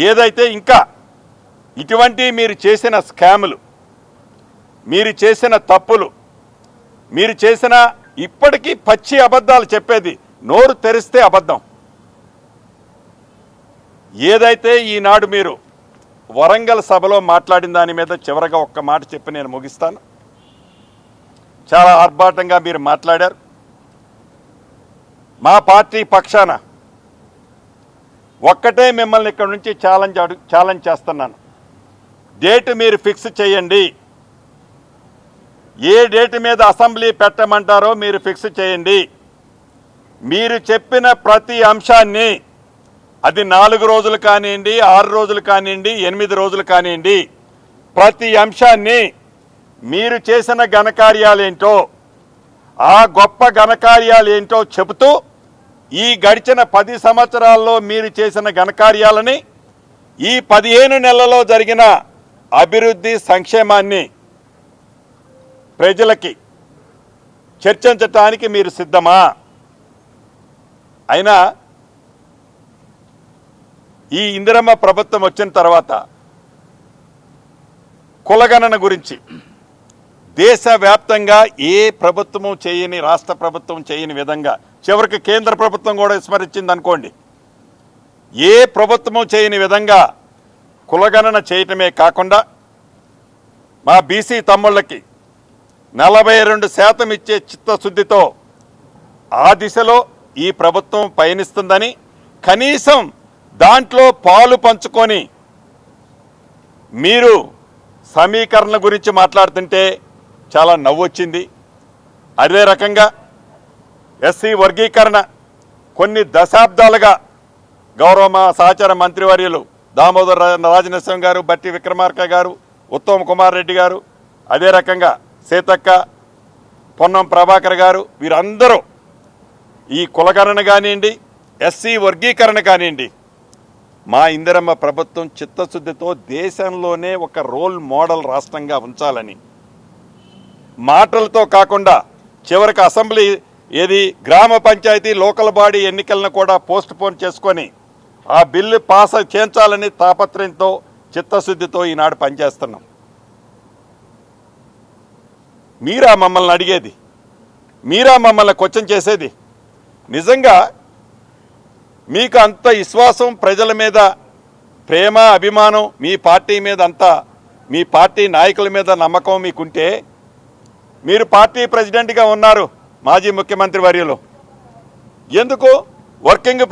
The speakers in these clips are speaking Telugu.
ఏదైతే ఇంకా ఇటువంటి మీరు చేసిన స్కాములు, మీరు చేసిన తప్పులు, మీరు చేసిన ఇప్పటికీ పచ్చి అబద్ధాలు చెప్పేది, నోరు తెరిస్తే అబద్ధం. ఏదైతే ఈనాడు మీరు వరంగల్ సభలో మాట్లాడిన దాని మీద చివరగా ఒక్క మాట చెప్పి నేను ముగిస్తాను. చాలా ఆర్భాటంగా మీరు మాట్లాడారు. మా పార్టీ పక్షాన ఒక్కటే మిమ్మల్ని ఇక్కడ నుంచి ఛాలెంజ్ చేస్తున్నాను. డేటు మీరు ఫిక్స్ చేయండి. ఏ డేటు మీద అసెంబ్లీ పెట్టమంటారో మీరు ఫిక్స్ చేయండి. మీరు చెప్పిన ప్రతి అంశాన్ని, అది 4 రోజులు కానివ్వండి, 6 రోజులు కానివ్వండి, 8 రోజులు కానివ్వండి, ప్రతి అంశాన్ని మీరు చేసిన ఘనకార్యాలేంటో, ఆ గొప్ప ఘనకార్యాలేంటో చెబుతూ ఈ గడిచిన 10 సంవత్సరాల్లో మీరు చేసిన ఘనకార్యాలని, ఈ 15 నెలల్లో జరిగిన అభివృద్ధి సంక్షేమాన్ని ప్రజలకి చర్చించటానికి మీరు సిద్ధమా? అయినా ఈ ఇందిరమ్మ ప్రభుత్వం వచ్చిన తర్వాత కులగణన గురించి దేశవ్యాప్తంగా ఏ ప్రభుత్వము చేయని, రాష్ట్ర ప్రభుత్వం చేయని విధంగా, చివరికి కేంద్ర ప్రభుత్వం కూడా విస్మరించింది అనుకోండి, ఏ ప్రభుత్వము చేయని విధంగా కులగణన చేయటమే కాకుండా మా బీసీ తమ్ముళ్ళకి 42% ఇచ్చే చిత్తశుద్ధితో ఆ దిశలో ఈ ప్రభుత్వం పయనిస్తుందని, కనీసం దాంట్లో పాలు పంచుకొని మీరు సమీకరణ గురించి మాట్లాడుతుంటే చాలా నవ్వొచ్చింది. అదే రకంగా ఎస్సీ వర్గీకరణ కొన్ని దశాబ్దాలుగా గౌరవ మా సహచార మంత్రివర్యులు దామోదర్ రాజనరసింహ గారు, బట్టి విక్రమార్క గారు, ఉత్తమ్ కుమార్ రెడ్డి గారు, అదే రకంగా సీతక్క, పొన్నం ప్రభాకర్ గారు, వీరందరూ ఈ కులగణన కానివ్వండి, ఎస్సీ వర్గీకరణ కానివ్వండి, మా ఇందిరమ్మ ప్రభుత్వం చిత్తశుద్ధితో దేశంలోనే ఒక రోల్ మోడల్ రాష్ట్రంగా ఉంచాలని, మాటలతో కాకుండా చివరికి అసెంబ్లీ ఏది గ్రామ పంచాయతీ లోకల్ బాడీ ఎన్నికలను కూడా పోస్ట్ పోన్ చేసుకొని ఆ బిల్లు పాస్ చేయించాలని తాపత్రయంతో, చిత్తశుద్ధితో ఈనాడు పనిచేస్తున్నాం. మీరా మమ్మల్ని అడిగేది? మీరా మమ్మల్ని క్వశ్చన్ చేసేది? నిజంగా మీకు అంత విశ్వాసం, ప్రజల మీద ప్రేమ, అభిమానం, మీ పార్టీ మీద అంతా, మీ పార్టీ నాయకుల మీద నమ్మకం మీకుంటే, మీరు పార్టీ ప్రెసిడెంట్గా ఉన్నారు, మాజీ ముఖ్యమంత్రి వర్యులు, ఎందుకు వర్కింగ్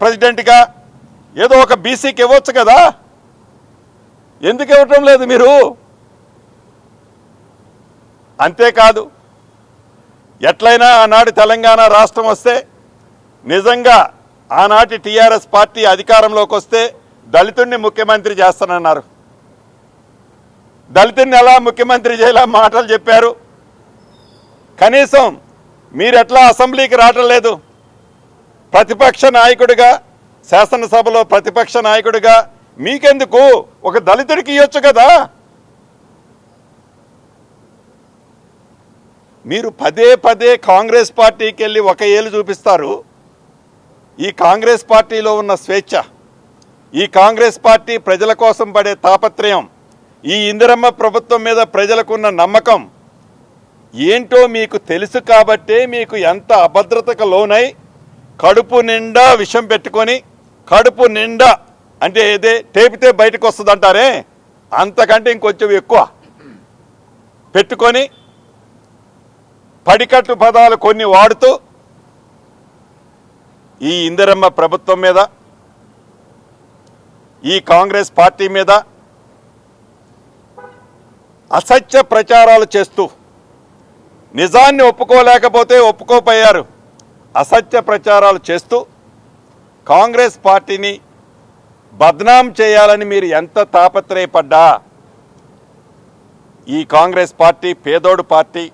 ప్రెసిడెంట్గా ఏదో ఒక బీసీకి ఇవ్వచ్చు కదా? ఎందుకు ఇవ్వటం లేదు మీరు? అంతేకాదు, ఎట్లయినా ఆనాడు తెలంగాణ రాష్ట్రం వస్తే, నిజంగా ఆనాటి టీఆర్ఎస్ పార్టీ అధికారంలోకి వస్తే దళితుడిని ముఖ్యమంత్రి చేస్తానన్నారు. దళితుడిని ఎలా ముఖ్యమంత్రి చేయాల మాటలు చెప్పారు. కనీసం మీరు ఎట్లా అసెంబ్లీకి రావటం లేదు? ప్రతిపక్ష నాయకుడిగా, శాసనసభలో ప్రతిపక్ష నాయకుడిగా మీకెందుకు? ఒక దళితుడికి ఇవ్వచ్చు కదా? మీరు పదే పదే కాంగ్రెస్ పార్టీకి వెళ్ళి ఒక ఏళ్ళు చూపిస్తారు. ఈ కాంగ్రెస్ పార్టీలో ఉన్న స్వేచ్ఛ, ఈ కాంగ్రెస్ పార్టీ ప్రజల కోసం పడే తాపత్రయం, ఈ ఇందిరమ్మ ప్రభుత్వం మీద ప్రజలకున్న నమ్మకం ఏంటో మీకు తెలుసు కాబట్టే మీకు ఎంత అభద్రతకు లోనై కడుపు నిండా విషం పెట్టుకొని, కడుపు నిండా అంటే ఏదే టేపితే బయటకు వస్తుంది అంటారే, అంతకంటే ఇంకొంచెం ఎక్కువ పెట్టుకొని పడికట్టు పదాలు కొన్ని వాడుతూ ఈ ఇందిరమ్మ ప్రభుత్వం మీద, ఈ కాంగ్రెస్ పార్టీ మీద అసత్య ప్రచారాలు చేస్తూ, నిజాన్ని ఒప్పుకోలేకపోతే ఒప్పుకోపోయారు, అసత్య ప్రచారాలు చేస్తూ కాంగ్రెస్ పార్టీని బద్నాం చేయాలని మీరు ఎంత తాపత్రయపడ్డా, ఈ కాంగ్రెస్ పార్టీ పేదోడు పార్టీ,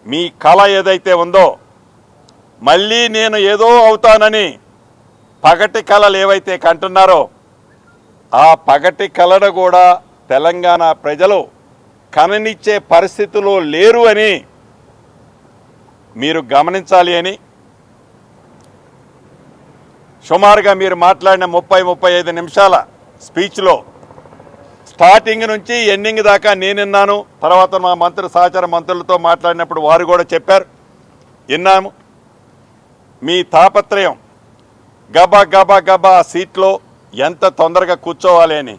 మీ కళ ఏదైతే ఉందో, మళ్ళీ నేను ఏదో అవుతానని పగటి కళలు ఏవైతే కంటున్నారో, ఆ పగటి కళను కూడా తెలంగాణ ప్రజలు కననిచ్చే పరిస్థితిలో లేరు అని మీరు గమనించాలి అని, సుమారుగా మీరు మాట్లాడిన 30-35 నిమిషాల స్పీచ్లో స్టార్టింగ్ నుంచి ఎండింగ్ దాకా నేను విన్నాను. తర్వాత మా సహచార మంత్రులతో మాట్లాడినప్పుడు వారు కూడా చెప్పారు, విన్నాము. మీ తాపత్రయం గబా గబా గబా ఆ సీట్లో ఎంత తొందరగా కూర్చోవాలి అని.